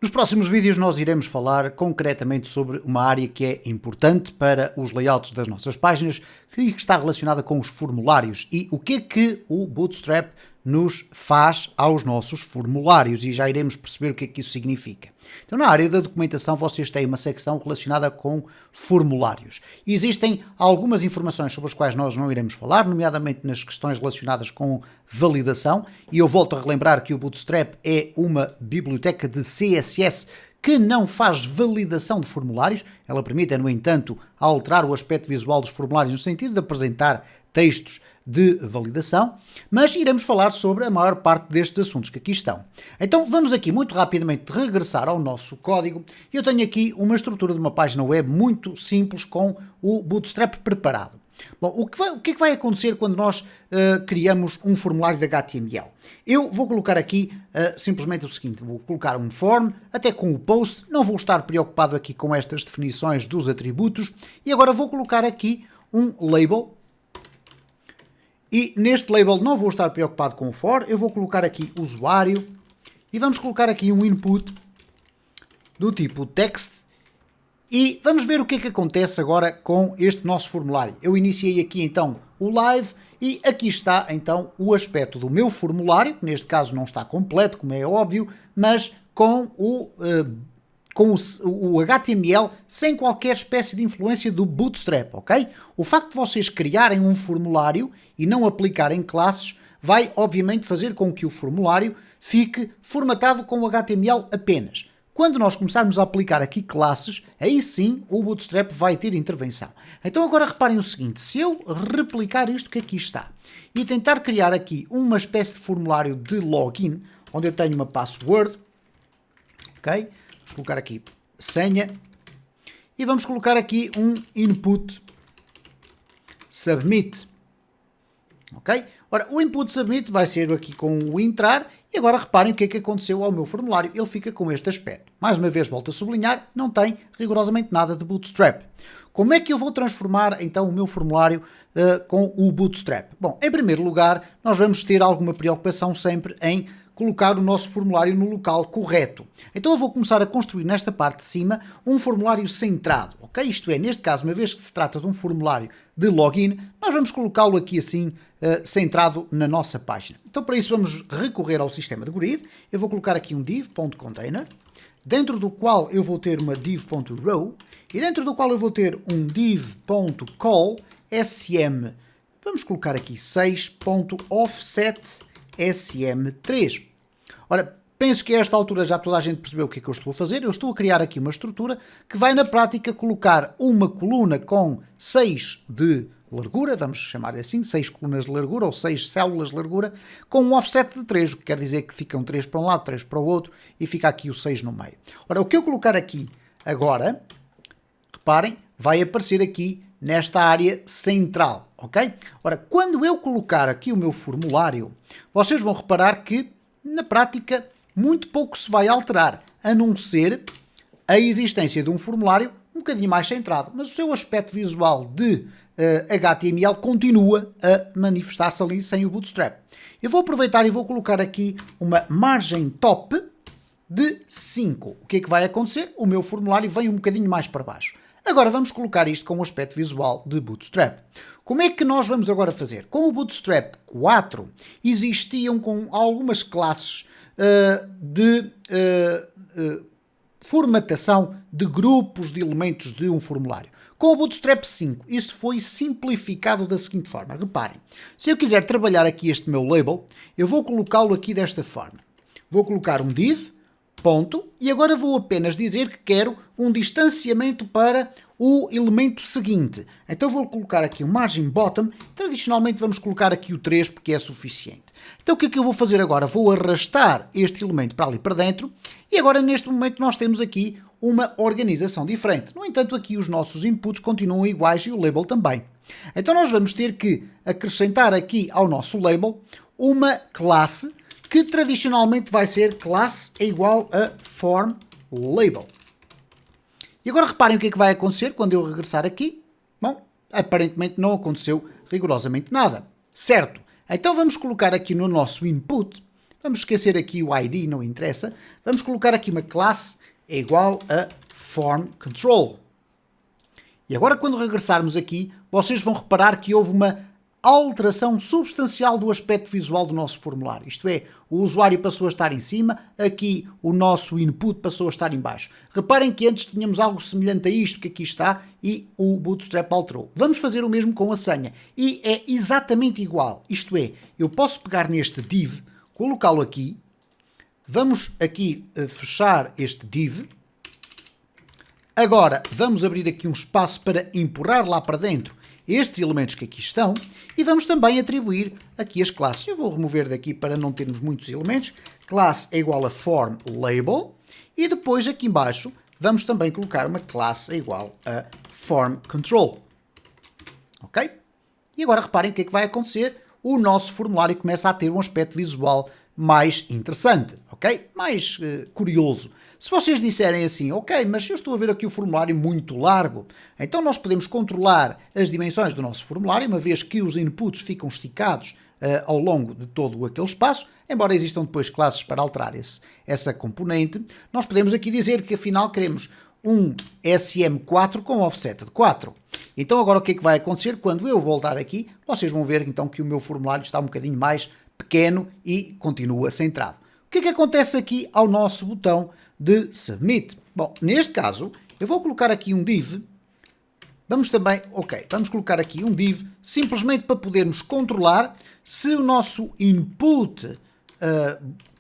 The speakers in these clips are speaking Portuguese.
Nos próximos vídeos nós iremos falar concretamente sobre uma área que é importante para os layouts das nossas páginas e que está relacionada com os formulários e o que o Bootstrap nos faz aos nossos formulários e já iremos perceber o que é que isso significa. Então, na área da documentação vocês têm uma secção relacionada com formulários. Existem algumas informações sobre as quais nós não iremos falar, nomeadamente nas questões relacionadas com validação, e eu volto a relembrar que o Bootstrap é uma biblioteca de CSS que não faz validação de formulários. Ela permite, no entanto, alterar o aspecto visual dos formulários no sentido de apresentar textos de validação, mas iremos falar sobre a maior parte destes assuntos que aqui estão. Então vamos aqui muito rapidamente regressar ao nosso código. Eu tenho aqui uma estrutura de uma página web muito simples com o Bootstrap preparado. Bom, o que é que vai acontecer quando nós criamos um formulário de HTML? Eu vou colocar aqui simplesmente o seguinte, vou colocar um form, até com o post, não vou estar preocupado aqui com estas definições dos atributos, e agora vou colocar aqui um label. E neste label não vou estar preocupado com o for, eu vou colocar aqui usuário e vamos colocar aqui um input do tipo text e vamos ver o que é que acontece agora com este nosso formulário. Eu iniciei aqui então o live e aqui está então o aspecto do meu formulário, que neste caso não está completo, como é óbvio, mas com o HTML sem qualquer espécie de influência do Bootstrap, ok? O facto de vocês criarem um formulário e não aplicarem classes vai obviamente fazer com que o formulário fique formatado com o HTML apenas. Quando nós começarmos a aplicar aqui classes, aí sim o Bootstrap vai ter intervenção. Então agora reparem o seguinte, se eu replicar isto que aqui está e tentar criar aqui uma espécie de formulário de login, onde eu tenho uma password, ok? Vamos colocar aqui senha e vamos colocar aqui um input submit, ok? Ora, o input submit vai ser aqui com o entrar e agora reparem o que é que aconteceu ao meu formulário, ele fica com este aspecto. Mais uma vez volto a sublinhar, não tem rigorosamente nada de Bootstrap. Como é que eu vou transformar então o meu formulário com o Bootstrap? Bom, em primeiro lugar, nós vamos ter alguma preocupação sempre em colocar o nosso formulário no local correto. Então eu vou começar a construir nesta parte de cima um formulário centrado, ok? Isto é, neste caso, uma vez que se trata de um formulário de login, nós vamos colocá-lo aqui assim, centrado na nossa página. Então para isso vamos recorrer ao sistema de grid. Eu vou colocar aqui um div.container, dentro do qual eu vou ter uma div.row e dentro do qual eu vou ter um div.call sm. Vamos colocar aqui 6.offset sm3. Ora, penso que a esta altura já toda a gente percebeu o que é que eu estou a fazer. Eu estou a criar aqui uma estrutura que vai na prática colocar uma coluna com 6 de largura, vamos chamar assim, 6 colunas de largura ou 6 células de largura, com um offset de 3, o que quer dizer que ficam 3 para um lado, 3 para o outro e fica aqui o 6 no meio. Ora, o que eu colocar aqui agora, reparem, vai aparecer aqui nesta área central, ok? Ora, quando eu colocar aqui o meu formulário, vocês vão reparar que, na prática, muito pouco se vai alterar, a não ser a existência de um formulário um bocadinho mais centrado, mas o seu aspecto visual de HTML continua a manifestar-se ali sem o Bootstrap. Eu vou aproveitar e vou colocar aqui uma margem top de 5. O que é que vai acontecer? O meu formulário vem um bocadinho mais para baixo. Agora vamos colocar isto com o aspecto visual de Bootstrap. Como é que nós vamos agora fazer? Com o Bootstrap 4 existiam com algumas classes de formatação de grupos de elementos de um formulário. Com o Bootstrap 5 isso foi simplificado da seguinte forma. Reparem, se eu quiser trabalhar aqui este meu label, eu vou colocá-lo aqui desta forma. Vou colocar um div, ponto, e agora vou apenas dizer que quero um distanciamento para o elemento seguinte. Então vou colocar aqui o margin bottom, tradicionalmente vamos colocar aqui o 3 porque é suficiente. Então o que é que eu vou fazer agora? Vou arrastar este elemento para ali para dentro e agora neste momento nós temos aqui uma organização diferente. No entanto aqui os nossos inputs continuam iguais e o label também. Então nós vamos ter que acrescentar aqui ao nosso label uma classe que tradicionalmente vai ser classe é igual a form label. E agora reparem o que é que vai acontecer quando eu regressar aqui. Bom, aparentemente não aconteceu rigorosamente nada. Certo, então vamos colocar aqui no nosso input, vamos esquecer aqui o ID, não interessa. Vamos colocar aqui uma classe igual a form control. E agora quando regressarmos aqui, vocês vão reparar que houve uma alteração substancial do aspecto visual do nosso formulário. Isto é, o usuário passou a estar em cima, aqui o nosso input passou a estar em baixo. Reparem que antes tínhamos algo semelhante a isto que aqui está e o Bootstrap alterou. Vamos fazer o mesmo com a senha e é exatamente igual. Isto é, eu posso pegar neste div, colocá-lo aqui, vamos aqui fechar este div. Agora vamos abrir aqui um espaço para empurrar lá para dentro estes elementos que aqui estão e vamos também atribuir aqui as classes. Eu vou remover daqui para não termos muitos elementos. Classe é igual a form label e depois aqui embaixo vamos também colocar uma classe igual a form control. Ok? E agora reparem o que é que vai acontecer. O nosso formulário começa a ter um aspecto visual mais interessante, ok? Mais curioso. Se vocês disserem assim, ok, mas eu estou a ver aqui o formulário muito largo, então nós podemos controlar as dimensões do nosso formulário, uma vez que os inputs ficam esticados ao longo de todo aquele espaço, embora existam depois classes para alterar essa componente, nós podemos aqui dizer que afinal queremos um SM4 com offset de 4. Então agora o que é que vai acontecer? Quando eu voltar aqui, vocês vão ver então que o meu formulário está um bocadinho mais pequeno e continua centrado. O que é que acontece aqui ao nosso botão de Submit? Bom, neste caso, eu vou colocar aqui um div. Vamos colocar aqui um div simplesmente para podermos controlar se o nosso input,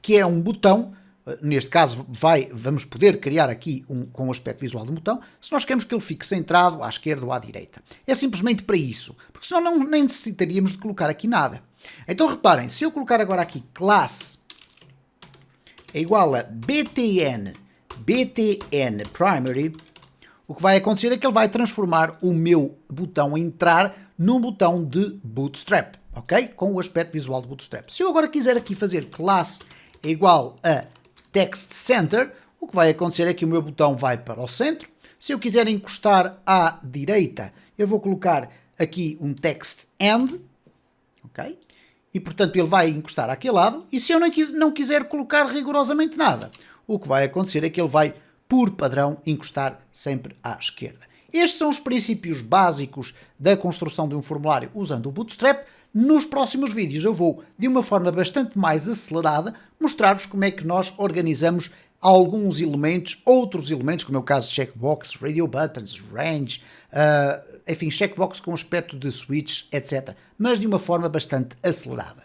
que é um botão, neste caso vamos poder criar aqui com o aspecto visual do botão, se nós queremos que ele fique centrado à esquerda ou à direita. É simplesmente para isso, porque senão nem necessitaríamos de colocar aqui nada. Então reparem, se eu colocar agora aqui classe é igual a btn primary, o que vai acontecer é que ele vai transformar o meu botão entrar num botão de Bootstrap, ok? Com o aspecto visual do Bootstrap. Se eu agora quiser aqui fazer classe é igual a text center, o que vai acontecer é que o meu botão vai para o centro. Se eu quiser encostar à direita, eu vou colocar aqui um text end, ok? E portanto ele vai encostar àquele lado, e se eu não quiser colocar rigorosamente nada, o que vai acontecer é que ele vai, por padrão, encostar sempre à esquerda. Estes são os princípios básicos da construção de um formulário usando o Bootstrap. Nos próximos vídeos eu vou, de uma forma bastante mais acelerada, mostrar-vos como é que nós organizamos alguns elementos, outros elementos, como é o caso de checkbox, radio buttons, range, enfim, checkbox com aspecto de switch, etc. Mas de uma forma bastante acelerada.